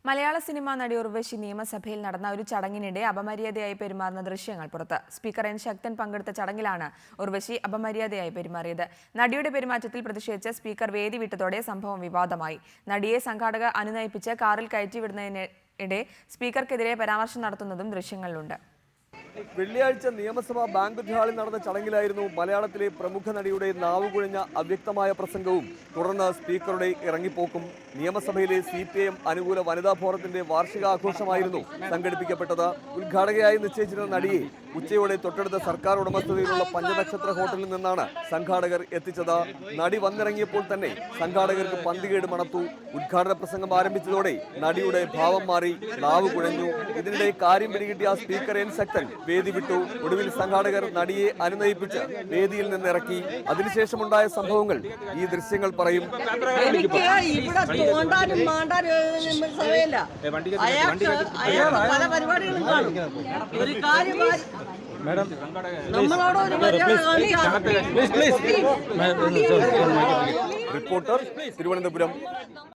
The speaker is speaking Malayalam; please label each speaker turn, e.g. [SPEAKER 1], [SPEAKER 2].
[SPEAKER 1] മലയാള സിനിമാ നടി ഉർവശി നിയമസഭയിൽ നടന്ന ഒരു ചടങ്ങിനിടെ അപമര്യാദയായി പെരുമാറുന്ന ദൃശ്യങ്ങൾ പുറത്ത്. സ്പീക്കർ എൻ ശക്തൻ പങ്കെടുത്ത ചടങ്ങിലാണ് ഉർവശി അപമര്യാദയായി പെരുമാറിയത്. നടിയുടെ പെരുമാറ്റത്തിൽ പ്രതിഷേധിച്ച് സ്പീക്കർ വേദി വിട്ടതോടെ സംഭവം വിവാദമായി. നടിയെ സംഘാടകർ അനുനയിപ്പിച്ച് കാറിൽ കയറ്റിവിടുന്നതിനിടെ സ്പീക്കർക്കെതിരെ പരാമർശം നടത്തുന്നതും ദൃശ്യങ്ങളിലുണ്ട്.
[SPEAKER 2] വെള്ളിയാഴ്ച നിയമസഭാ ബാങ്ക്വറ്റ് ഹാളിൽ നടന്ന ചടങ്ങിലായിരുന്നു മലയാളത്തിലെ പ്രമുഖ നടിയുടെ നാവുകുഴഞ്ഞ അവ്യക്തമായ പ്രസംഗവും തുടർന്ന് സ്പീക്കറുടെ ഇറങ്ങിപ്പോക്കും. നിയമസഭയിലെ CPIM അനുകൂല വനിതാ ഫോറത്തിന്റെ വാർഷികാഘോഷമായിരുന്നു സംഘടിപ്പിക്കപ്പെട്ടത്. ഉദ്ഘാടകയായി നിശ്ചയിച്ചിരുന്ന നടിയെ ഉച്ചയോടെ തൊട്ടടുത്ത സർക്കാർ ഉടമസ്ഥതയിലുള്ള പഞ്ചനക്ഷത്ര ഹോട്ടലിൽ നിന്നാണ് സംഘാടകർ എത്തിച്ചത്. നടി വന്നിറങ്ങിയപ്പോൾ തന്നെ സംഘാടകർക്ക് പന്തികേട് മണത്തു. ഉദ്ഘാടന പ്രസംഗം ആരംഭിച്ചതോടെ നടിയുടെ ഭാവം മാറി, നാവ് കുഴഞ്ഞു. ഇതിനിടെ കാര്യം പിടികിട്ടിയ സ്പീക്കർ എൻ ശക്തൻ വേദി വിട്ടു. ഒടുവിൽ സംഘാടകർ നടിയെ അനുനയിപ്പിച്ച് വേദിയിൽ നിന്നിറക്കി. അതിനുശേഷമുണ്ടായ സംഭവങ്ങൾ ഈ ദൃശ്യങ്ങൾ പറയും. റിപ്പോർട്ടർ, തിരുവനന്തപുരം.